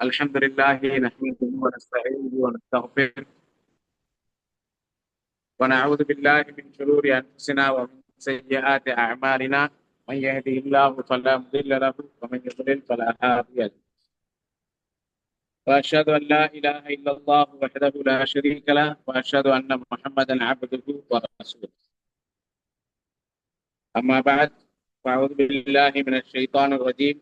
الحمد لله نحمده ونستعينه ونستغفره ونعوذ بالله من شرور انفسنا ومن سيئات اعمالنا. من يهده الله فلا مضل له ومن يضلل فلا هادي له. واشهد ان لا اله الا الله وحده لا شريك له واشهد ان محمدا عبده ورسوله. اما بعد فاعوذ بالله من الشيطان الرجيم.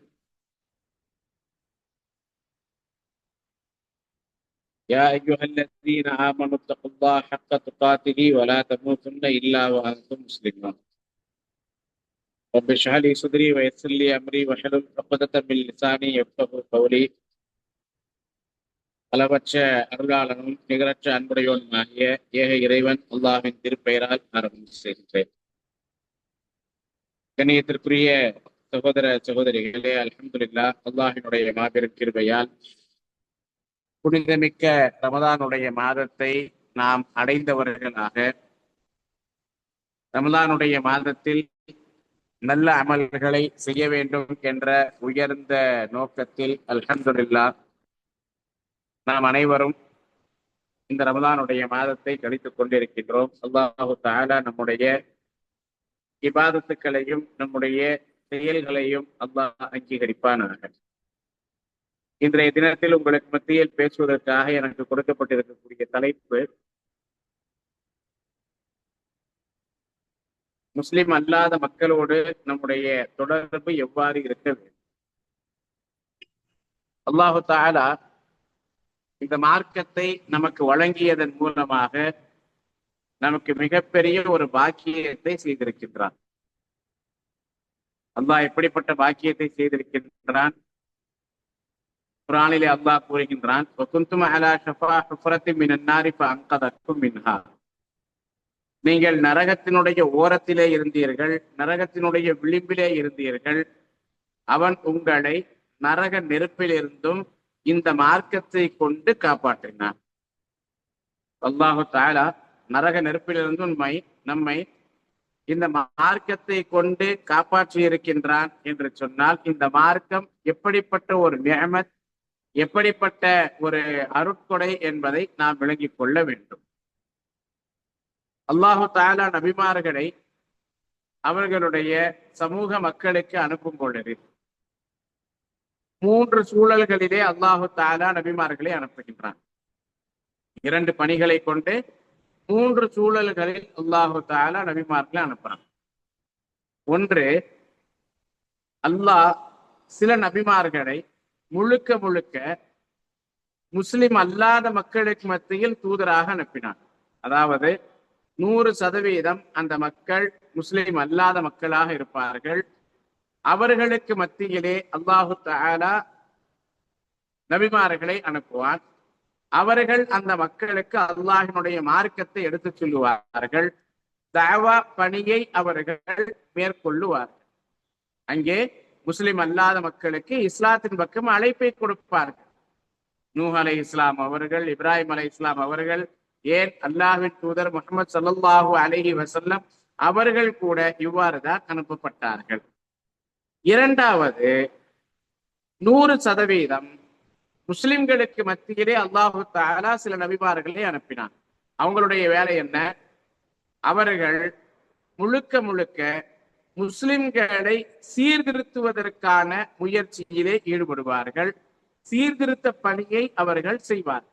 يا ايها الذين امنوا اتقوا الله حق تقاته ولا تموتن الا وانتم مسلمون. رب اشرح لي صدري ويسر لي امري واحلل عقدة من لساني يفقهوا قولي. அளவற்ற அருளாளனும் நிகரற்ற அன்புடையோனுமாகிய ஏக இறைவன் அல்லாஹ்வின் திருப்பெயரால் ஆரம்பம் செய்கின்றேன். கண்ணியத்திற்குரிய சகோதர சகோதரிகளே, அல்ஹம்துலில்லாஹ், அல்லாஹினுடைய மாபெரும் கிருபையால் புனிதமிக்க ரமதானுடைய மாதத்தை நாம் அடைந்தவர்களாக, ரமதானுடைய மாதத்தில் நல்ல அமல்களை செய்ய வேண்டும் என்ற உயர்ந்த நோக்கத்தில் அல்ஹம்துலில்லாஹ் நாம் அனைவரும் இந்த ரமதானுடைய மாதத்தை கழித்துக் கொண்டிருக்கின்றோம். அல்லாஹு தஆலா நம்முடைய இபாதத்துக்களையும் நம்முடைய செயல்களையும் அல்லாஹ் அங்கீகரிப்பானாக. இன்றைய தினத்தில் உங்களுக்கு மத்தியில் பேசுவதற்காக எனக்கு கொடுக்கப்பட்டிருக்கக்கூடிய தலைப்பு, முஸ்லிம் அல்லாத மக்களோடு நம்முடைய தொடர்பு எவ்வாறு இருக்க வேண்டும். அல்லாஹு தஆலா இந்த மார்க்கத்தை நமக்கு வழங்கியதன் மூலமாக நமக்கு மிகப்பெரிய ஒரு பாக்கியத்தை செய்திருக்கின்றான். அல்லாஹ் எப்படிப்பட்ட பாக்கியத்தை செய்திருக்கின்றான்? குர்ஆனிலே அல்லாஹ் கூறுகின்றான், வகுந்தும் அலா ஷஃபா ஹுஃப்ரத்தின் மினன் நாரி ஃபஅன்கதக்கும் மின்ஹா. நீங்கள் நரகத்தினுடைய ஓரத்திலே இருந்தீர்கள், நரகத்தினுடைய விளிம்பிலே இருந்தீர்கள். அவன் உங்களை நரக நெருப்பிலிருந்தும் இந்த மார்க்கத்தை கொண்டு காப்பாற்றினான். அல்லாஹு தஆலா நரக நெருப்பிலிருந்து நம்மை இந்த மார்க்கத்தை கொண்டு காப்பாற்றி இருக்கின்றான் என்று சொன்னால், இந்த மார்க்கம் எப்படிப்பட்ட ஒரு நிஅமத், எப்படிப்பட்ட ஒரு அருட்கொடை என்பதை நாம் விளங்கிக் கொள்ள வேண்டும். அல்லாஹு தஆலா நபிமார்களை அவர்களுடைய சமூக மக்களுக்கு அனுப்பும் பொழுது 3 சூழல்களிலே அல்லாஹு தஆலா நபிமார்களை அனுப்புகின்றான். 2 பணிகளை கொண்டு 3 சூழல்களில் அல்லாஹு தஆலா நபிமார்களை அனுப்புறான். ஒன்று, அல்லாஹ் சில நபிமார்களை முழுக்க முழுக்க முஸ்லிம் அல்லாத மக்களுக்கு மத்தியில் தூதராக அனுப்பினான். அதாவது 100% அந்த மக்கள் முஸ்லிம் அல்லாத மக்களாக இருப்பார்கள். அவர்களுக்கு மத்தியிலே அல்லாஹு தஆலா நபிமார்களை அனுப்புவான். அவர்கள் அந்த மக்களுக்கு அல்லாஹினுடைய மார்க்கத்தை எடுத்துச் சொல்லுவார்கள். தஅவா பணியை அவர்கள் மேற்கொள்ளுவார்கள். அங்கே முஸ்லிம் அல்லாத மக்களுக்கு இஸ்லாத்தின் பக்கம் அழைப்பை கொடுப்பார்கள். நூஹ் அலைஹிஸ்ஸலாம் அவர்கள், இப்ராஹிம் அலைஹிஸ்ஸலாம் அவர்கள், ஏன் அல்லாஹ்வின் தூதர் முஹம்மது ஸல்லல்லாஹு அலைஹி வஸல்லம் அவர்கள் கூட இவ்வாறு தான் அனுப்பப்பட்டார்கள். இரண்டாவது, 100% முஸ்லிம்களுக்கு மத்தியிலே அல்லாஹு தஆலா சில நபிமார்களை அனுப்பினான். அவங்களுடைய வேலை என்ன? அவர்கள் முழுக்க முழுக்க முஸ்லிம்களை சீர்திருத்துவதற்கான முயற்சியிலே ஈடுபடுவார்கள். சீர்திருத்த பணியை அவர்கள் செய்வார்கள்.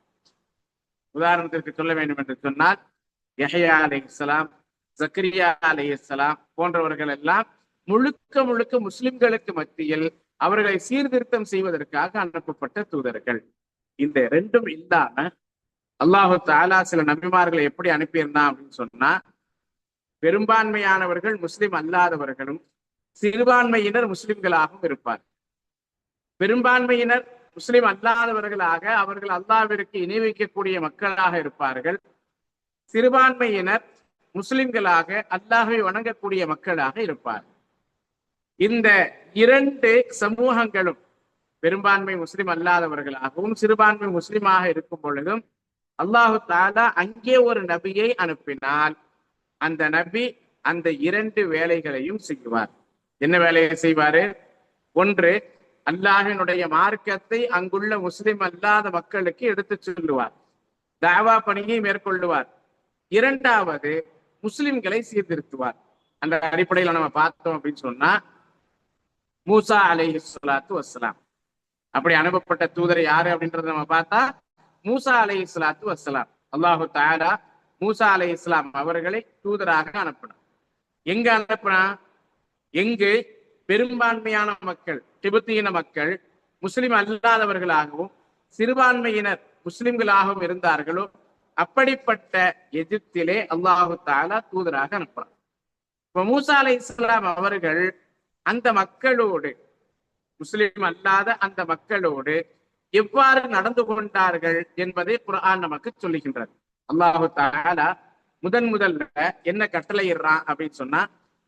உதாரணத்திற்கு சொல்ல வேண்டும் என்று சொன்னால், யஹ்யா அலைஹிஸ்ஸலாம், ஜக்கரியா அலைஹிஸ்ஸலாம் போன்றவர்கள் எல்லாம் முழுக்க முழுக்க முஸ்லிம்களுக்கு மத்தியில் அவர்களை சீர்திருத்தம் செய்வதற்காக அனுப்பப்பட்ட தூதர்கள். இந்த 2ம் இல்லாம அல்லாஹு தஆலா சில நபிமார்களை எப்படி அனுப்பியிருந்தான் அப்படின்னு சொன்னா, பெரும்பான்மையானவர்கள் முஸ்லிம் அல்லாதவர்களும் சிறுபான்மையினர் முஸ்லிம்களாகவும் இருப்பார். பெரும்பான்மையினர் முஸ்லிம் அல்லாதவர்களாக அவர்கள் அல்லாஹ்விற்கு இணை வைக்கக்கூடிய மக்களாக இருப்பார்கள். சிறுபான்மையினர் முஸ்லிம்களாக அல்லாஹ்வை வணங்கக்கூடிய மக்களாக இருப்பார். இந்த 2 சமூகங்களும் பெரும்பான்மை முஸ்லிம் அல்லாதவர்களாகவும் சிறுபான்மை முஸ்லிமாக இருக்கும் பொழுதும் அல்லாஹு தஆலா அங்கே ஒரு நபியை அனுப்பினால் அந்த நபி அந்த 2 வேலைகளையும் செய்வார். என்ன வேலையை செய்வாரு? ஒன்று, அல்லாஹினுடைய மார்க்கத்தை அங்குள்ள முஸ்லிம் அல்லாத மக்களுக்கு எடுத்து சொல்லுவார், தாவா பணியை மேற்கொள்ளுவார். இரண்டாவது, முஸ்லிம்களை சீர்திருத்துவார். அந்த அடிப்படையில் நம்ம பார்த்தோம் அப்படின்னு சொன்னா, மூசா அலைஹிஸ்ஸலாத்து வஸ்ஸலாம் அப்படி அனுப்பப்பட்ட தூதர் யாரு அப்படின்றத நம்ம பார்த்தா மூசா அலைஹிஸ்ஸலாத்து வஸ்ஸலாம். அல்லாஹு தஆலா மூசா அலைஹிஸ்ஸலாம் அவர்களை தூதராக அனுப்பினார். எங்க அனுப்பினா? எங்கு பெரும்பான்மையான மக்கள் திபெத்தியின மக்கள் முஸ்லிம் அல்லாதவர்களாகவும் சிறுபான்மையினர் முஸ்லிம்களாகவும் இருந்தார்களோ அப்படிப்பட்ட எகிப்திலே அல்லாஹு தஆலா தூதராக அனுப்பினார். இப்ப மூசா அலைஹிஸ்ஸலாம் அவர்கள் அந்த மக்களோடு, முஸ்லிம் அல்லாத அந்த மக்களோடு எவ்வாறு நடந்து கொண்டார்கள் என்பதை குர்ஆன் நமக்கு சொல்லுகின்றது. அல்லாஹு தஆலா முதல்ல என்ன கட்டளையிடுறான் அப்படின்னு சொன்னா,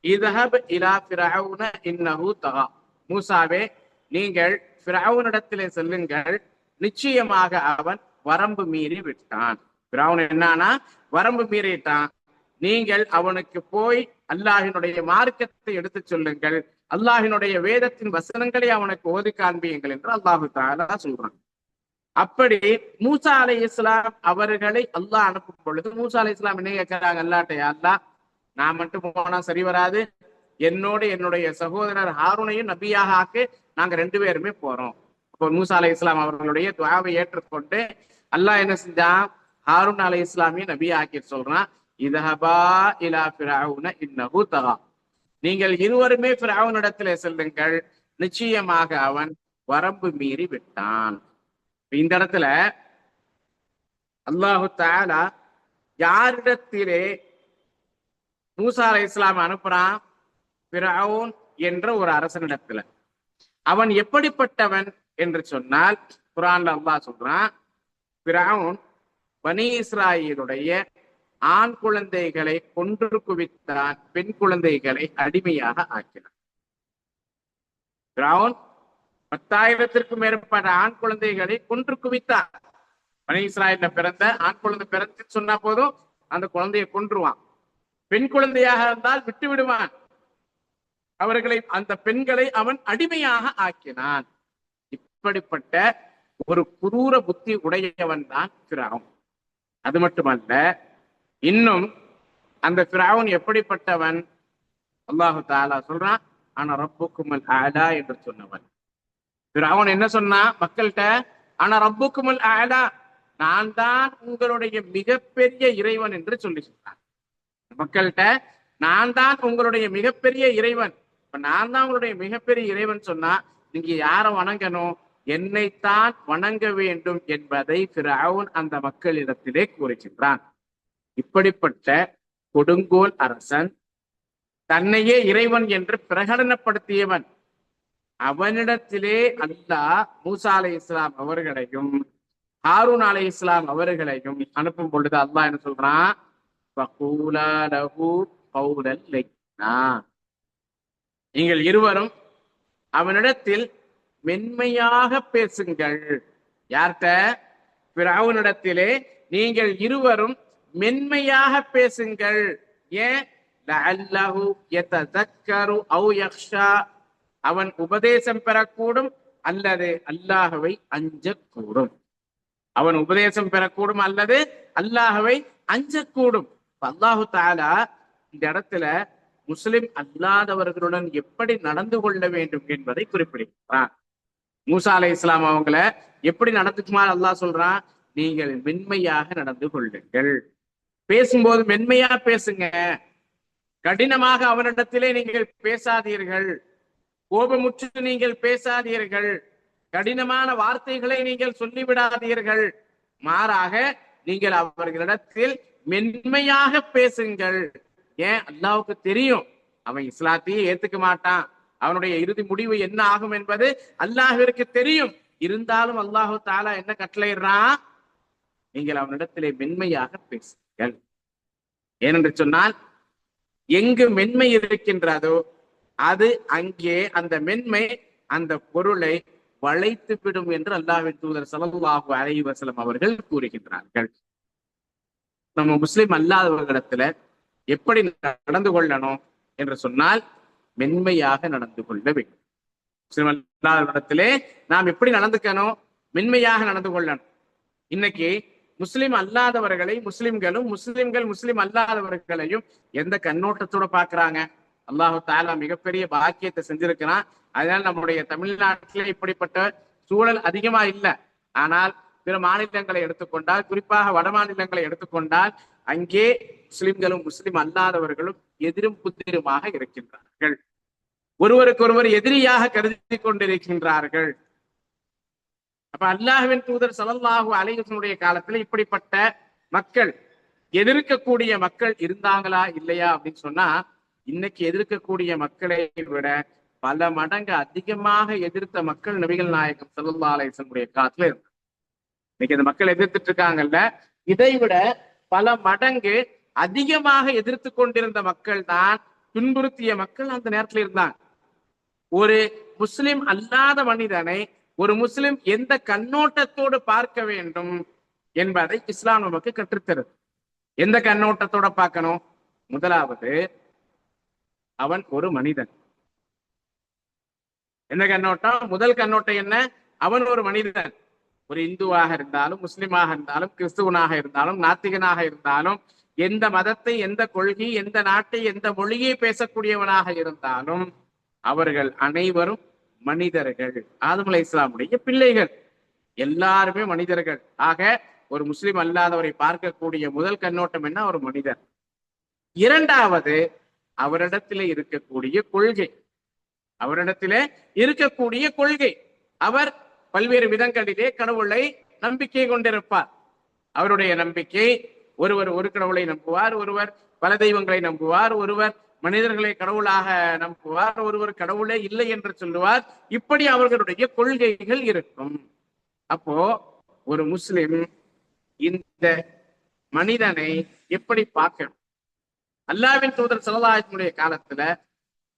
இத்ஹப் இலா ஃபிரௌன இன்னஹு தகா. மூசாவே, நீங்கள் ஃபிரௌனிடத்திலே செல்லுங்கள், நிச்சயமாக அவன் வரம்பு மீறி விட்டான். ஃபிரௌன் என்னன்னா வரம்பு மீறிட்டான். நீங்கள் அவனுக்கு போய் அல்லாஹினுடைய மார்க்கத்தை எடுத்து சொல்லுங்கள், அல்லாஹினுடைய வேதத்தின் வசனங்களை அவனுக்கு ஓதி காண்பியுங்கள் என்று அல்லாஹு தஆலா சொல்றான். அப்படி மூசா அலைஹிஸ்ஸலாம் அவர்களை அல்லாஹ் அனுப்பும் பொழுது மூசா அலைஹிஸ்ஸலாம் என்ன கேட்கிறாங்க அல்லாஹ்ட்ட, அல்லாஹ் நான் மட்டும் போனா சரி வராது, என்னோட என்னுடைய சகோதரர் ஹாரூனையும் நபியாக ஆக்கு, நாங்க 2 பேருமே போறோம். அப்போ மூசா அலைஹிஸ்ஸலாம் அவர்களுடைய துஆவை ஏற்றுக்கொண்டு அல்லாஹ் என்ன செஞ்சான், ஹாரூன் அலைஹிஸ்ஸலாமையும் நபியா ஆக்கி சொல்றான், இத்ஹபா இலா ஃபிரௌன இன்னஹு தகா. நீங்கள் இருவருமே ஃபிரௌனிடத்திலே செல்லுங்கள், நிச்சயமாக அவன் வரம்பு மீறி விட்டான். இந்த இடத்துல அல்லாஹு தஆலா யாரிடத்திலே மூசா அலைஹிஸ்ஸலாம் அனுப்புறான்? ஃபிரௌன் என்ற ஒரு அரசனிடத்துல. அவன் எப்படிப்பட்டவன் என்று சொன்னால் குர்ஆன்ல அல்லாஹ் சொல்றான், ஃபிரௌன் பனி இஸ்ராயீலுடைய ஆண் குழந்தைகளை கொன்று குவித்தான், பெண் குழந்தைகளை அடிமையாக ஆக்கினான். ஃபிரௌன் 10,000த்திற்கும் மேற்பட்ட ஆண் குழந்தைகளை கொன்று குவித்தான். பனி இஸ்ராயீல்ல பிறந்த ஆண் குழந்தை பிறந்து சொன்னா போதும் அந்த குழந்தையை கொன்றுவான். பெண் குழந்தையாக இருந்தால் விட்டு விடுவான். அவர்களை, அந்த பெண்களை அவன் அடிமையாக ஆக்கினான். இப்படிப்பட்ட ஒரு குரூர புத்தி உடையவன் தான் ஃபிரௌன். அது மட்டுமல்ல, இன்னும் அந்த ஃபிரௌன் எப்படிப்பட்டவன்? அல்லாஹு தஆலா சொல்றான், ஆனா ரப்புக்குமுல் அலா என்று சொன்னவன். ஃபிரௌன் என்ன சொன்னா மக்கள்கிட்ட? ஆனா ரப்புக்குமுல் அலா, நான் தான் உங்களுடைய மிகப்பெரிய இறைவன் என்று சொல்லி சொன்னான். மக்கள்கிட்ட நான் தான் உங்களுடைய மிகப்பெரிய இறைவன். இப்ப நான் தான் உங்களுடைய மிகப்பெரிய இறைவன் சொன்னா நீங்க யாரை வணங்கணும்? என்னைத்தான் வணங்க வேண்டும் என்பதை ஃபிரௌன் அந்த மக்களிடத்திலே கூறுகின்றான். இப்படிப்பட்ட கொடுங்கோல் அரசன், தன்னையே இறைவன் என்று பிரகடனப்படுத்தியவன், அவனிடத்திலே அல்லாஹ் மூசா அலைஹிஸ்ஸலாம் அவர்களையும் ஹாரூன் அலைஹிஸ்ஸலாம் அவர்களையும் அனுப்பும் பொழுது அல்லாஹ் என்ன சொல்றான்? ஃபகூலா லஹு கௌலன் லைனா. நீங்கள் இருவரும் அவனிடத்தில் மென்மையாக பேசுங்கள். யார்கிட்ட? ஃபிரௌனிடத்திலே நீங்கள் இருவரும் மென்மையாக பேசுங்கள். ஏன்? லஅல்லஹு யததக்கரு அவ் யக்ஷா, அவன் உபதேசம் பெறக்கூடும் அல்லது அல்லாஹ்வை அஞ்சக்கூடும். அவன் உபதேசம் பெறக்கூடும் அல்லது அல்லாஹ்வை அஞ்சக்கூடும். அல்லாஹு தஆலா இந்த இடத்துல முஸ்லிம் அல்லாதவர்களுடன் எப்படி நடந்து கொள்ள வேண்டும் என்பதை குறிப்பிடுகிறான். மூசா அலைஹிஸ்ஸலாம் அவங்கள எப்படி நடந்துக்குமா அல்லாஹ் சொல்றான்? நீங்கள் மென்மையாக நடந்து கொள்ளுங்கள். பேசும்போது மென்மையா பேசுங்க. கடினமாக அவனிடத்திலே நீங்கள் பேசாதீர்கள். கோபமுற்று நீங்கள் பேசாதீர்கள். கடினமான வார்த்தைகளை நீங்கள் சொல்லிவிடாதீர்கள். மாறாக நீங்கள் அவர்களிடத்தில் மென்மையாக பேசுங்கள். ஏன்? அல்லாஹ்வுக்கு தெரியும் அவன் இஸ்லாத்தையே ஏத்துக்க மாட்டான், அவனுடைய இறுதி முடிவு என்ன ஆகும் என்பது அல்லாஹ்விற்கு தெரியும். இருந்தாலும் அல்லாஹு தஆலா என்ன கட்டளையிடுறான்? நீங்கள் அவனிடத்திலே மென்மையாக பேசுங்கள். ஏனென்று சொன்னால் எங்கு மென்மை இருக்கின்றதோ அது அங்கே அந்த மென்மை அந்த பொருளை வளைத்து விடும் என்று அல்லாஹ்வின் தூதர் ஸல்லல்லாஹு அலைஹி வஸல்லம் அவர்கள் கூறுகின்றார்கள். நம்ம முஸ்லிம் அல்லாதவர்களிடத்துல எப்படி நடந்து கொள்ளணும் என்று சொன்னால் மென்மையாக நடந்து கொள்ள வேண்டும். முஸ்லிம் அல்லாத இடத்திலே நாம் எப்படி நடந்துக்கணும்? மென்மையாக நடந்து கொள்ளணும். இன்னைக்கு முஸ்லிம் அல்லாதவர்களை முஸ்லிம்களும், முஸ்லிம்கள் முஸ்லிம் அல்லாதவர்களையும் எந்த கண்ணோட்டத்தோட பாக்குறாங்க? அல்லாஹு தாலா மிகப்பெரிய பாக்கியத்தை செஞ்சிருக்கிறான். அதனால நம்முடைய தமிழ்நாட்டிலே இப்படிப்பட்ட சூழல் அதிகமா இல்லை. ஆனால் பிற மாநிலங்களை எடுத்துக்கொண்டால், குறிப்பாக வட மாநிலங்களை எடுத்துக்கொண்டால், அங்கே முஸ்லிம்களும் முஸ்லிம் அல்லாதவர்களும் எதிரும் புத்திருமாக இருக்கின்றார்கள். ஒருவருக்கொருவர் எதிரியாக கருதி கொண்டிருக்கின்றார்கள். அப்ப அல்லாஹ்வின் தூதர் ஸல்லல்லாஹு அலைஹி வஸல்லம் காலத்துல இப்படிப்பட்ட மக்கள், எதிர்க்கக்கூடிய மக்கள் இருந்தாங்களா இல்லையா அப்படின்னு சொன்னா, இன்னைக்கு எதிர்க்கக்கூடிய மக்களை விட பல மடங்கு அதிகமாக எதிர்த்த மக்கள் நபிகள் நாயகம் ஸல்லல்லாஹு அலைஹி வஸல்லம் காலத்துல இருந்தாங்க. இன்னைக்கு இந்த மக்கள் எதிர்த்துட்டு இருக்காங்கல்ல, இதை விட பல மடங்கு அதிகமாக எதிர்த்து கொண்டிருந்த மக்கள் தான், துன்புறுத்திய மக்கள் அந்த நேரத்துல இருந்தாங்க. ஒரு முஸ்லிம் அல்லாத மனிதனை ஒரு முஸ்லிம் எந்த கண்ணோட்டத்தோடு பார்க்க வேண்டும் என்பதை இஸ்லாம் நமக்கு கற்றுத்தருது. எந்த கண்ணோட்டத்தோட பார்க்கணும்? முதலாவது, அவன் ஒரு மனிதன். எந்த கண்ணோட்டம்? முதல் கண்ணோட்டம் என்ன? அவன் ஒரு மனிதன். ஒரு இந்துவாக இருந்தாலும், முஸ்லிமாக இருந்தாலும், கிறிஸ்துவனாக இருந்தாலும், நாத்திகனாக இருந்தாலும், எந்த மதத்தை, எந்த கொள்கை, எந்த நாட்டை, எந்த மொழியை பேசக்கூடியவனாக இருந்தாலும் அவர்கள் அனைவரும் மனிதர்கள். ஆதம் அலைஹிஸ்ஸலாமுடைய பிள்ளைகள், எல்லாருமே மனிதர்கள். ஆக ஒரு முஸ்லிம் அல்லாதவரை பார்க்கக்கூடிய முதல் கண்ணோட்டம் என்ன? ஒரு மனிதர். இரண்டாவது, அவரிடத்திலே இருக்கக்கூடிய கொள்கை. அவரிடத்திலே இருக்கக்கூடிய கொள்கை. அவர் பல்வேறு விதங்களிலே கடவுளை நம்பிக்கை கொண்டிருப்பார். அவருடைய நம்பிக்கை, ஒருவர் ஒரு கடவுளை நம்புவார், ஒருவர் பல தெய்வங்களை நம்புவார், ஒருவர் மனிதர்களை கடவுளாக நம்புவார், ஒருவர் கடவுளே இல்லை என்று சொல்லுவார். இப்படி அவர்களுடைய கொள்கைகள் இருக்கும். அப்போ ஒரு முஸ்லிம் இந்த மனிதனை எப்படி பார்க்கணும்? அல்லாஹ்வின் தூதர் ஸல்லல்லாஹு அலைஹி வஸல்லம் காலத்துல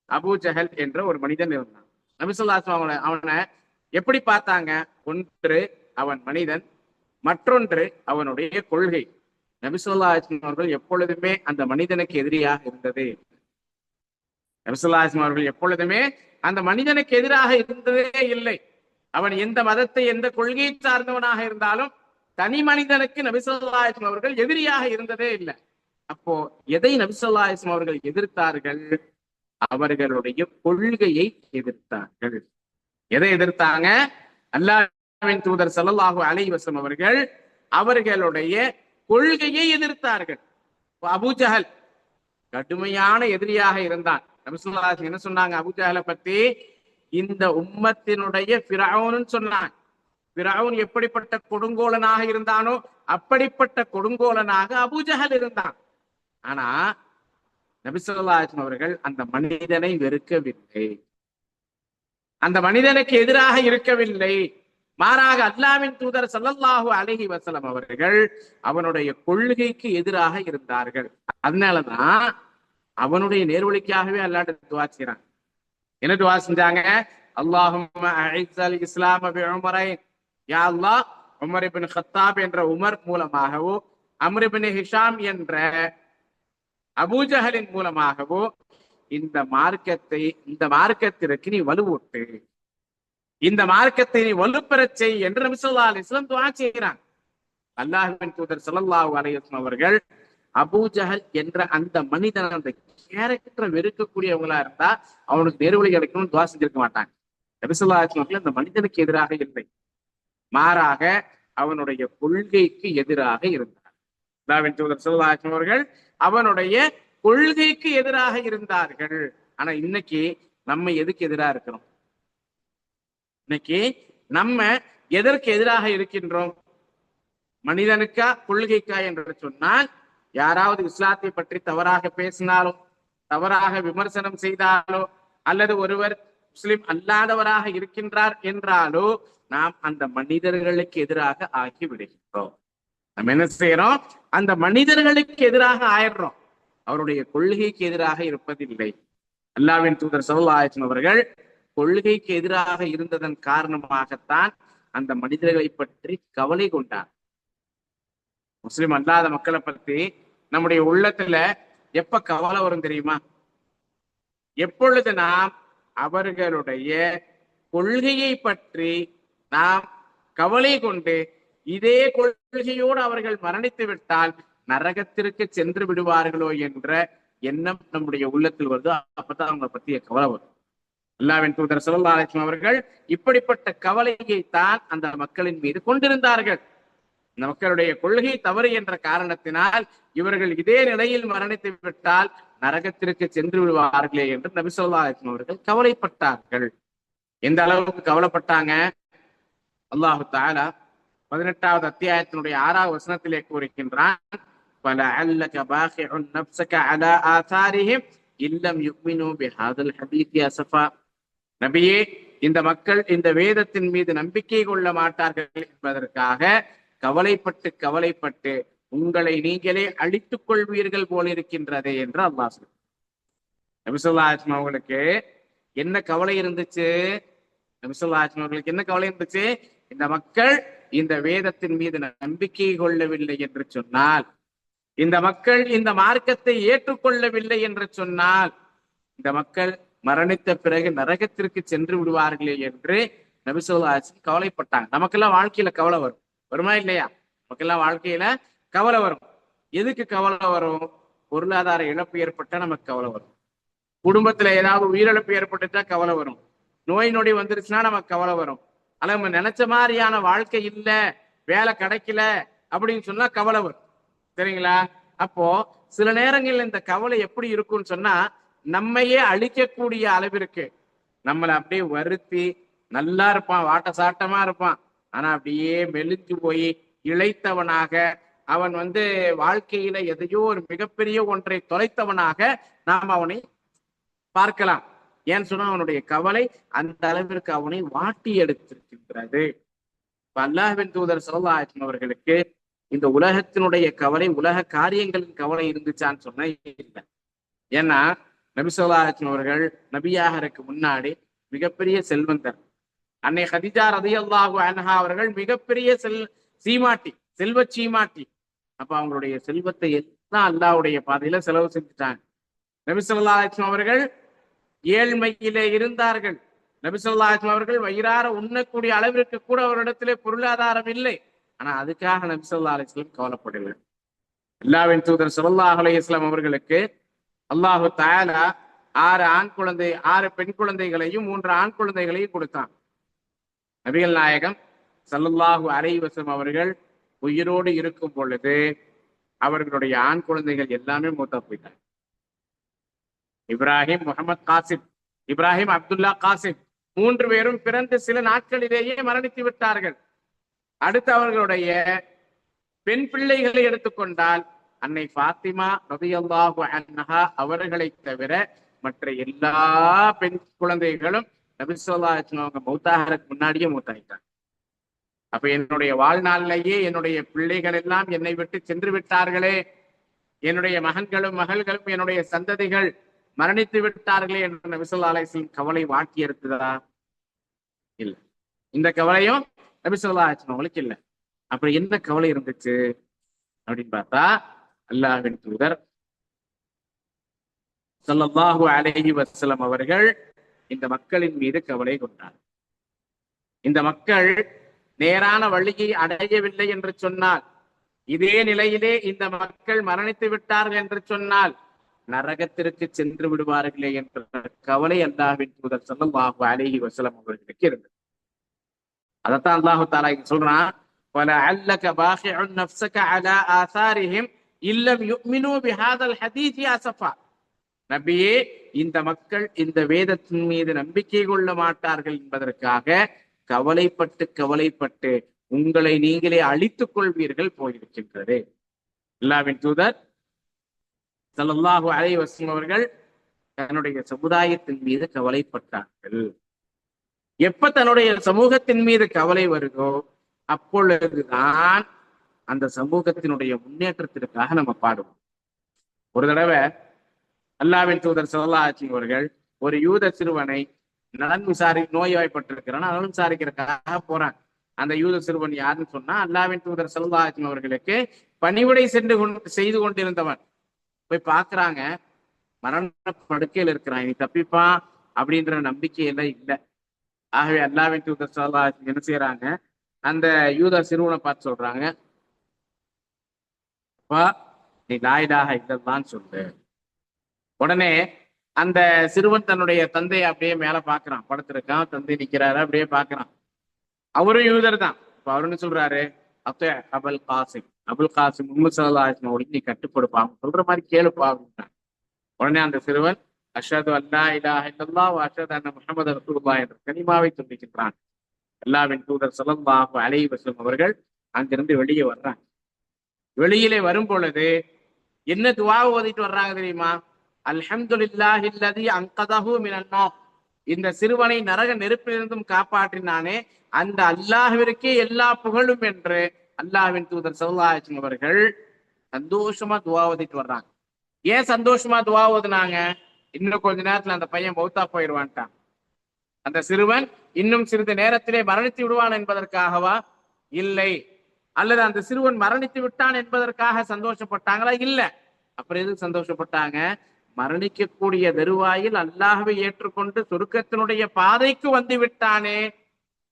அபூ ஜஹல் என்ற ஒரு மனிதன் இருந்தான். நபி ஸல்லல்லாஹு அலைஹி வஸல்லம் அவனை எப்படி பார்த்தாங்க? ஒன்று, அவன் மனிதன். மற்றொன்று, அவனுடைய கொள்கை. நபி ஸல்லல்லாஹு அலைஹி வஸல்லம் அவர்கள் எப்பொழுதுமே அந்த மனிதனுக்கு எதிரியாக இருந்ததே. நபி ஸல்லல்லாஹு அலைஹி வஸல்லம் அவர்கள் எப்பொழுதுமே அந்த மனிதனுக்கு எதிராக இருந்ததே இல்லை. அவன் எந்த மதத்தை, எந்த கொள்கையை சார்ந்தவனாக இருந்தாலும் தனி மனிதனுக்கு நபி ஸல்லல்லாஹு அலைஹி வஸல்லம் அவர்கள் எதிரியாக இருந்ததே இல்லை. அப்போ எதை நபி ஸல்லல்லாஹு அலைஹி வஸல்லம் அவர்கள் எதிர்த்தார்கள்? அவர்களுடைய கொள்கையை எதிர்த்தார்கள். எதை எதிர்த்தாங்க? அல்லாஹ்வின் தூதர் ஸல்லல்லாஹு அலைஹி வஸல்லம் அவர்கள் அவர்களுடைய கொள்கையை எதிர்த்தார்கள். அபூ ஜஹல் கடுமையான எதிரியாக இருந்தான். நபி ஸல்லல்லாஹு அலைஹி வஸல்லம் என்ன சொன்னாங்க அபூ ஜஹலை பத்தி? இந்த உம்மத்தினுடைய ஃபிரௌன் சொன்னாங்க. ஃபிரௌன் எப்படிப்பட்ட கொடுங்கோலனாக இருந்தானோ அப்படிப்பட்ட கொடுங்கோலனாக அபூ ஜஹல் இருந்தான். ஆனா நபி ஸல்லல்லாஹு அலைஹி வஸல்லம் அவர்கள் அந்த மனிதனை வெறுக்கவில்லை, அந்த மனிதனுக்கு எதிராக இருக்கவில்லை. மாறாக அல்லாஹ்வின் தூதர் ஸல்லல்லாஹு அலைஹி வஸல்லம் அவர்கள் அவனுடைய கொள்கைக்கு எதிராக இருந்தார்கள். அதனாலதான் அவனுடைய நேர்வழிக்காகவே அல்லாஹ்விடம் துஆ செய்றாங்க. என்ன துஆ செஞ்சாங்க? அல்லாஹும்ம அஇஸ்ஸல் இஸ்லாம பிஉமரைன். யா அல்லாஹ், உமர் இப்னு கத்தாப் என்ற உமர் மூலமாகவோ, அம்ர் இப்னு ஹிஷாம் என்ற அபூ ஜஹலின் மூலமாகவோ இந்த மார்க்கத்திற்கு நீ வலுவூட்டு, இந்த மார்க்கத்தை நீ வலுப்பெறச் செய் என்று நபி ஸல்லல்லாஹு அலைஹி வஸல்லம் துஆ செய்கிறாங்க. அல்லாஹ்வின் தூதர் ஸல்லல்லாஹு அலைஹி வஸல்லம் அவர்கள் அபூ ஜஹல் என்ற அந்த மனிதன், அந்த கேரக்டரை வெறுக்கக்கூடியவங்களா இருந்தா அவனுக்கு நேர்வழி கிடைக்கணும்னு துஆ செஞ்சிருக்க மாட்டாங்க. நபி ஸல்லல்லாஹு அலைஹி வஸல்லம் அந்த மனிதனுக்கு எதிராக இல்லை, மாறாக அவனுடைய கொள்கைக்கு எதிராக இருந்தார். அல்லாஹ்வின் தூதர் ஸல்லல்லாஹு அலைஹி வஸல்லம் அவர்கள் அவனுடைய கொள்கைக்கு எதிராக இருந்தார்கள். ஆனா இன்னைக்கு நம்ம எதுக்கு எதிராக இருக்கிறோம்? இன்னைக்கு நம்ம எதற்கு எதிராக இருக்கின்றோம்? மனிதனுக்கா, கொள்கைக்கா என்று சொன்னால், யாராவது இஸ்லாத்தை பற்றி தவறாக பேசினாலோ, தவறாக விமர்சனம் செய்தாலோ, அல்லது ஒருவர் முஸ்லிம் அல்லாதவராக இருக்கின்றார் என்றாலோ நாம் அந்த மனிதர்களுக்கு எதிராக ஆகி விடுகின்றோம். நம்ம என்ன செய்யறோம்? அந்த மனிதர்களுக்கு எதிராக ஆயிடுறோம், அவருடைய கொள்கைக்கு எதிராக இருப்பதில்லை. அல்லாஹ்வின் தூதர் ஸல்லல்லாஹு அலைஹி வஸல்லம் அவர்கள் கொள்கைக்கு எதிராக இருந்ததன் காரணமாகத்தான் அந்த மனிதர்களை பற்றி கவலை கொண்டார். முஸ்லிம் அல்லாத மக்களை பற்றி நம்முடைய உள்ளத்துல எப்ப கவலை வரும் தெரியுமா? எப்பொழுது நாம் அவர்களுடைய கொள்கையை பற்றி நாம் கவலை கொண்டு இதே கொள்கையோடு அவர்கள் மரணித்து விட்டால் நரகத்திற்கு சென்று விடுவார்களோ என்ற எண்ணம் நம்முடைய உள்ளத்தில் வருது. அப்பதான் அவங்களை பற்றிய கவலை வரும். அல்லாஹ்வின் தூதர் ஸல்லல்லாஹு அலைஹி வஸல்லம் அவர்கள் இப்படிப்பட்ட கவலையை தான் அந்த மக்களின் மீது கொண்டிருந்தார்கள். இந்த மக்களுடைய கொள்கை தவறு என்ற காரணத்தினால் இவர்கள் இதே நிலையில் மரணித்து விட்டால் நரகத்திற்கு சென்று விடுவார்களே என்று நபி ஸல்லல்லாஹு அலைஹி வஸல்லம் அவர்கள் கவலைப்பட்டார்கள். எந்த அளவுக்கு கவலைப்பட்டாங்க? அல்லாஹு தஆலா 18வது அத்தியாயத்தினுடைய 6வது வசனத்திலே கூறுகின்றான், فَلَعَلَّكَ بَاخِعٌ نَفْسَكَ عَلَى آثَارِهِمْ إِن لَّمْ يُؤْمِنُوا بِهَذَا الْحَدِيثِ أَسَفًا. நபியே, இந்த மக்கள் இந்த வேதத்தின் மீது நம்பிக்கை கொள்ள மாட்டார்கள் என்பதற்காக கவலைப்பட்டு கவலைப்பட்டு உங்களை நீங்களே அழித்துக் கொள்வீர்கள் போல இருக்கின்றதே என்று அல்லாஹ் சொல்றார். நபி ஸல்லல்லாஹு அலைஹி வஸல்லம் அவர்களுக்கு என்ன கவலை இருந்துச்சு? நபி ஸல்லல்லாஹு அலைஹி வஸல்லம் அவர்களுக்கு என்ன கவலை இருந்துச்சு? இந்த மக்கள் இந்த வேதத்தின் மீது நம்பிக்கை கொள்ளவில்லை என்று சொன்னால், இந்த மக்கள் இந்த மார்க்கத்தை ஏற்றுக்கொள்ளவில்லை என்று சொன்னால், இந்த மக்கள் மரணித்த பிறகு நரகத்திற்கு சென்று விடுவார்களே என்று நபி ஸல்லல்லாஹு அலைஹி வஸல்லம் கவலைப்பட்டாங்க. நமக்கெல்லாம் வாழ்க்கையில கவலை வரும், வருமா இல்லையா? நமக்கெல்லாம் வாழ்க்கையில கவலை வரும். எதுக்கு கவலை வரும்? பொருளாதார இழப்பு ஏற்பட்டா நமக்கு கவலை வரும். குடும்பத்துல ஏதாவது உயிரிழப்பு ஏற்பட்டுட்டா கவலை வரும். நோய் நொடி வந்துருச்சுன்னா நமக்கு கவலை வரும். அல்ல நம்ம நினைச்ச மாதிரியான வாழ்க்கை இல்ல, வேலை கிடைக்கல அப்படின்னு சொன்னா கவலை வரும். சரிங்களா? அப்போ சில நேரங்கள்ல இந்த கவலை எப்படி இருக்கும்னு சொன்னா, நம்மையே அழிக்கக்கூடிய அளவிற்கு நம்மளை அப்படியே வருத்தி, நல்லா இருப்பான், வாட்ட சாட்டமா இருப்பான், ஆனா அப்படியே மெலிஞ்சு போய் இழைத்தவனாக, அவன் வாழ்க்கையில எதையோ ஒரு மிகப்பெரிய ஒன்றை தொலைத்தவனாக நாம் அவனை பார்க்கலாம். ஏன்னு சொன்னா அவனுடைய கவலை அந்த அளவிற்கு அவனை வாட்டி எடுத்திருக்கின்றது. அல்லாஹ்வின் தூதர் ஸல்லல்லாஹு அலைஹி வஸல்லம் அவர்களுக்கு இந்த உலகத்தினுடைய கவலை, உலக காரியங்களின் கவலை இருந்துச்சான்னு சொன்னா இல்லை. ஏன்னா நபி ஸல்லல்லாஹு அலைஹி வஸல்லம் அவர்கள் நபியாகருக்கு முன்னாடி மிகப்பெரிய செல்வந்தர். அன்னை கதீஜா ரலியல்லாஹு அன்ஹா அவர்கள் மிகப்பெரிய செல்வ சீமாட்டி. அப்ப அவங்களுடைய செல்வத்தை எல்லாம் அல்லாஹ்வுடைய பாதையில செலவு செஞ்சுட்டாங்க. நபி ஸல்லல்லாஹு அலைஹி வஸல்லம் அவர்கள் ஏழ்மையிலே இருந்தார்கள். நபி ஸல்லல்லாஹு அலைஹி வஸல்லம் அவர்கள் வயிறார உண்ணக்கூடிய அளவிற்கு கூட அவரிடத்திலே பொருளாதாரம் இல்லை. ஆனா அதுக்காக நபி ஸல்லல்லாஹு அலைஹி வஸல்லம் கவலைப்படவில்லை. அல்லாஹ்வின் தூதர் ஸல்லல்லாஹு அலைஹி வஸல்லம் அவர்களுக்கு அல்லாஹு தஆலா 6 பெண் குழந்தைகளையும் 3 ஆண் குழந்தைகளையும் கொடுத்தான். நபிகள் நாயகம் ஸல்லல்லாஹு அலைஹி வஸல்லம் அவர்கள் உயிரோடு இருக்கும் பொழுது அவர்களுடைய ஆண் குழந்தைகள் எல்லாமே மூத்தா போயிட்டாங்க. இப்ராஹிம், முகமது காசிம், இப்ராஹிம், அப்துல்லா, காசிம் 3 பேரும் பிறந்த சில நாட்களிலேயே மரணித்து விட்டார்கள். அடுத்து அவர்களுடைய பெண் பிள்ளைகளை எடுத்துக்கொண்டால் அன்னை ஃபாத்திமா ரலியல்லாஹு அன்ஹா அவர்களை தவிர மற்ற எல்லா பெண் குழந்தைகளும் நபி ஸல்லல்லாஹு அலைஹி வஸல்லம் மௌத்தாகிறதுக்கு முன்னாடியே மௌத்தாயிட்டாங்க. அப்ப என்னுடைய வாழ்நாளிலேயே என்னுடைய பிள்ளைகள் எல்லாம் என்னை விட்டு சென்று விட்டார்களே, என்னுடைய மகன்களும் மகள்களும் என்னுடைய சந்ததிகள் மரணித்து விட்டார்களே என்று நபி ஸல்லல்லாஹு அலைஹி வஸல்லம் கவலை வாட்டி எடுத்ததா? இல்லை. இந்த கவலையும் நபி ஸல்லல்லாஹு அலைஹி வஸல்லம் அவங்களுக்கு இல்லை. அப்புறம் என்ன கவலை இருந்துச்சு அப்படின்னு பார்த்தா, அல்லாஹ்வின் தூதர் ஸல்லல்லாஹு அலைஹி வஸல்லம் அவர்கள் இந்த மக்களின் மீது கவலை கொண்டார். இந்த மக்கள் நேரான வழியை அடையவில்லை என்று சொன்னால், இதே நிலையிலே இந்த மக்கள் மரணித்து விட்டார்கள் என்று சொன்னால் நரகத்திற்கு சென்று விடுவார்களே என்ற கவலை அல்லாஹ்வின் தூதர் ஸல்லல்லாஹு அலைஹி வஸல்லம் அவர்களுக்கு இருந்தது. அதத்தான் அல்லாஹ் தஆலா சொல்றான், وَلَعَلَّكَ بَاخِعٌ نَفْسَكَ عَلَى آثَارِهِمْ إِن لَّمْ يُؤْمِنُوا بِهَذَا الْحَدِيثِ أَسَفًا. நபியே, இந்த மக்கள் இந்த வேதத்தின் மீது நம்பிக்கை கொள்ள மாட்டார்கள் என்பதற்காக கவலைப்பட்டு கவலைப்பட்டு உங்களை நீங்களே அழித்துக் கொள்வீர்கள் போயிருக்கின்றது. அல்லாஹ்வின் தூதர் ஸல்லல்லாஹு அலைஹி வஸல்லம் அவர்கள் தன்னுடைய சமுதாயத்தின் மீது கவலைப்பட்டார்கள். எப்ப தன்னுடைய சமூகத்தின் மீது கவலை வருதோ அப்பொழுதுதான் அந்த சமூகத்தினுடைய முன்னேற்றத்திற்காக நம்ம பாடுவோம். ஒரு தடவை அல்லாஹ்வின் தூதர் ஸல்லல்லாஹு அலைஹி வஸல்லம் அவர்கள் ஒரு யூத சிறுவனை நோய்வாய்ப்பட்டிருக்கிறான், நலன் விசாரிக்கிறதுக்காக போறாங்க. அந்த யூத சிறுவன் யாருன்னு சொன்னா, அல்லாஹ்வின் தூதர் ஸல்லல்லாஹு அலைஹி வஸல்லம் அவர்களுக்கு பணிவிடை செய்து கொண்டிருந்தவன். போய் பாக்குறாங்க, மரண படுக்கையில் இருக்கிறான், இனி தப்பிப்பான் அப்படின்ற நம்பிக்கை எல்லாம் இல்லை. ஆகவே அல்லாஹ்வின் தூதர் ஸல்லல்லாஹு அலைஹி வஸல்லம் என்ன செய்யறாங்க, அந்த யூத சிறுவனை பார்த்து சொல்றாங்க, அப்பா நீ லா இலாஹ இல்லல்லாஹ்னு சொல்லு. உடனே அந்த சிறுவன் தன்னுடைய தந்தையை அப்படியே மேல பாக்குறான், படுத்திருக்கான், தந்தை நிக்கிறாரு, அப்படியே பாக்குறான். அவரும் யூதர் தான். இப்ப அவரு என்ன சொல்றாரு, அத்த அபுல் காசிம், அபுல் காசிம் முஹம்மது ஸல்லல்லாஹு அலைஹி வஸல்லம் நீ கட்டுப்படுப்பா, சொல்ற மாதிரி கேளுப்பா அப்படின்றான். உடனே அந்த சிறுவன் அஷ்ஹது அல்லா இலாஹ இல்லல்லாஹ் வ அஷ்ஹது அன்ன முஹம்மது ரசூலுல்லாஹ் என்ற கலிமாவை சொல்லிக்கின்றான். அல்லாஹ்வின் தூதர் ஸல்லல்லாஹு அலைஹி வஸல்லம் அவர்கள் அங்கிருந்து வெளியே வர்றாங்க. வெளியிலே வரும் பொழுது என்ன துஆ ஓதிட்டு வர்றாங்க தெரியுமா? அல்ஹம்துலில்லாஹி அல்லதி அன்கதஹு மினன் நார். இந்த சிறுவனை நரக நெருப்பிலிருந்தும் காப்பாற்றினானே அந்த அல்லாஹ்விற்கே எல்லா புகழும் என்று அல்லாஹ்வின் தூதர் ஸல்லல்லாஹு அலைஹி வஸல்லம் அவர்கள் சந்தோஷமா துஆ ஓதிட்டு வர்றாங்க. ஏன் சந்தோஷமா துஆ ஓதுனாங்க? இன்னும் கொஞ்ச நேரத்துல அந்த பையன் மௌத்தா போயிடுவான்ட்டான். அந்த சிறுவன் இன்னும் சிறிது நேரத்திலே மரணித்து விடுவான் என்பதற்காகவா? இல்லை. அல்லது அந்த சிறுவன் மரணித்து விட்டான் என்பதற்காக சந்தோஷப்பட்டாங்களா? இல்ல. அப்புறம் எதுக்கு சந்தோஷப்பட்டாங்க? மரணிக்கக்கூடிய தருவாயில் அல்லாஹ்வை ஏற்றுக்கொண்டு சொர்க்கத்தினுடைய பாதைக்கு வந்து விட்டானே,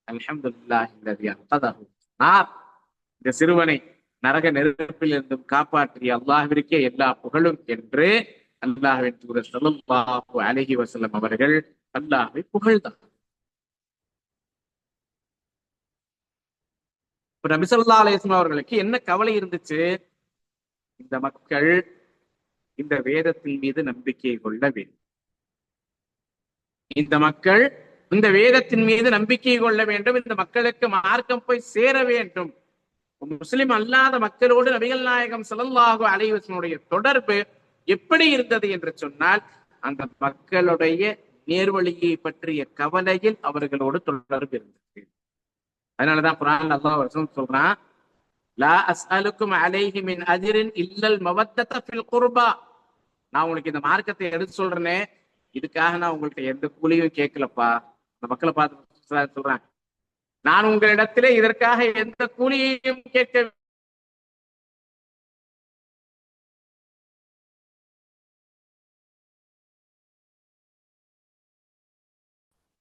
அல்ஹம்துலில்லாஹி அல்லதி அன்கதஹு நார். இந்த சிறுவனை நரக நெருப்பில் இருந்தும் காப்பாற்றிய அல்லாஹ்விற்கே எல்லா புகழும் என்று அல்லாஹ்வின் தூதர் ஸல்லல்லாஹு அலைஹி வஸல்லம் அவர்கள் அல்லாஹ்வை புகழ்ந்தார். நபி ஸல்லல்லாஹு அலைஹி வஸல்லம் அவர்களுக்கு என்ன கவலை இருந்துச்சு? இந்த மக்கள் இந்த வேதத்தின் மீது நம்பிக்கை கொள்ள வேண்டும். இந்த மக்கள் இந்த வேதத்தின் மீது நம்பிக்கை கொள்ள வேண்டும். இந்த மக்களுக்கு மார்க்கம் போய் சேர வேண்டும். முஸ்லிம் அல்லாத மக்களோடு நபிகள் நாயகம் ஸல்லல்லாஹு அலைஹி வஸல்லம் தொடர்பு எப்படி இருந்தது என்று சொன்னால், அந்த மக்களுடைய நேர்வழியை பற்றிய கவலையில் அவர்களோடு தொடர்பு இருந்தது. அதனாலதான் குர்ஆன்ல அல்லாஹ் சொல்றான், லா அஸ்அலுக்கும் அலைஹி மின் அஜ்ரின் இல்லல் மவத்தத ஃபில் குர்பா. நான் உங்களுக்கு இந்த மார்க்கத்தை எடுத்து சொல்றேனே, இதுக்காக நான் உங்கள்ட்ட எந்த கூலியும் கேட்கலப்பா. அந்த மக்களை பார்த்து சொல்றாங்க, நான் உங்களிடத்திலே இதற்காக எந்த கூலியையும் கேட்க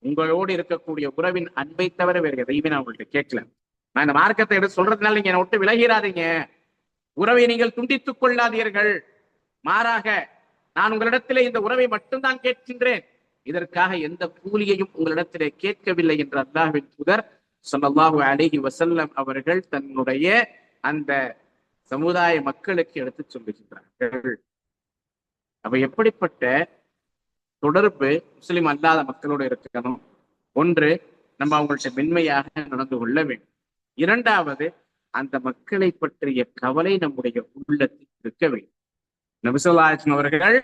உங்களோடு இருக்கக்கூடிய உறவின் அன்பை தவிர வேறு எதையுமே நான் உங்கள்ட்ட கேட்கல. நான் இந்த மார்க்கத்தை எடுத்து சொல்றதுனால நீங்க என்னை விட்டு விலகிறாதீங்க, உறவை நீங்கள் துண்டித்துக் கொள்ளாதீர்கள். மாறாக நான் உங்களிடத்திலே இந்த உறவை மட்டும்தான் கேட்கின்றேன், இதற்காக எந்த கூலியையும் உங்களிடத்திலே கேட்கவில்லை என்று அல்லாஹ்வின் தூதர் ஸல்லல்லாஹு அலைஹி வஸல்லம் அவர்கள் தன்னுடைய அந்த சமுதாய மக்களுக்கு எடுத்து சொல்லுகின்றார்கள். அப்ப எப்படிப்பட்ட தொடர்பு முஸ்லிம் அல்லாத மக்களோடு இருக்கணும்? ஒன்று, நம்ம அவங்கள்ட்ட மென்மையாக நடந்து கொள்ள வேண்டும். இரண்டாவது, அந்த மக்களை பற்றிய கவலை நம்முடைய உள்ளத்தில் இருக்க வேண்டும். நபி ஸல்லல்லாஹு அலைஹி வஸல்லம் அவர்கள்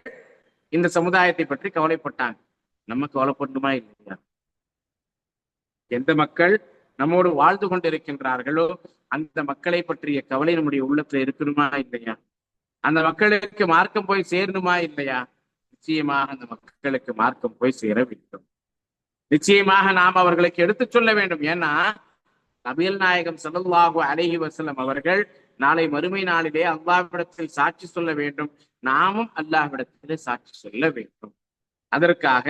இந்த சமுதாயத்தை பற்றி கவலைப்பட்டாங்க. நம்ம கவலைப்படணுமா இல்லையா? எந்த மக்கள் நம்மோடு வாழ்ந்து கொண்டிருக்கின்றார்களோ அந்த மக்களை பற்றிய கவலை நம்முடைய உள்ளத்துல இருக்கணுமா இல்லையா? அந்த மக்களுக்கு மார்க்கம் போய் சேரணுமா இல்லையா? நிச்சயமாக அந்த மக்களுக்கு மார்க்கம் போய் சேர வேண்டும். நிச்சயமாக நாம் அவர்களுக்கு எடுத்துச் சொல்ல வேண்டும். ஏன்னா நபிகள் நாயகம் ஸல்லல்லாஹு அலைஹி வஸல்லம் அவர்கள் நாளை மறுமை நாளிலே அல்லாஹ்விடத்தில் சாட்சி சொல்ல வேண்டும். நாமும் அல்லாஹ்விடத்திலே சாட்சி சொல்ல வேண்டும். அதற்காக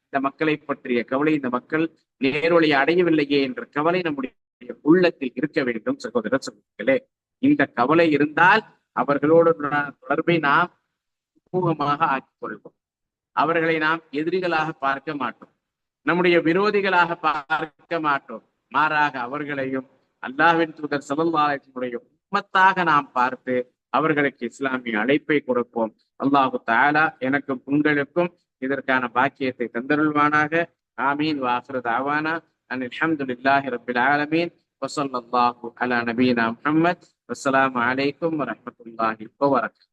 இந்த மக்களை பற்றிய கவலை, இந்த மக்கள் நேர்வழி அடையவில்லையே என்ற கவலை நம்முடைய உள்ளத்தில் இருக்க வேண்டும். சகோதர சகோதரிகளே, இந்த கவலை இருந்தால் அவர்களோடு தொடர்பை நாம் சுமூகமாக ஆக்கிக் கொள்வோம். அவர்களை நாம் எதிரிகளாக பார்க்க மாட்டோம், நம்முடைய விரோதிகளாக பார்க்க மாட்டோம். மாறாக அவர்களையும் அல்லாஹ்வின் தூதர் ஸல்லல்லாஹு அலைஹி வஸல்லம் உம்மத்தாக நாம் பார்த்து அவர்களுக்கு இஸ்லாமிய அழைப்பை கொடுப்போம். அல்லாஹு தஆலா எனக்கும் உங்களுக்கும் இதற்கான பாக்கியத்தை தந்தருள்வானாக. ஆமீன். வாஹிரு தஅவானா அனில் ஹம்துலில்லாஹி ரப்பில் ஆலமீன். வஸல்லல்லாஹு அலா நபியினா முஹம்மத். வஸ்ஸலாமு அலைக்கும் வரஹ்மத்துல்லாஹி வபரகாத்துஹு.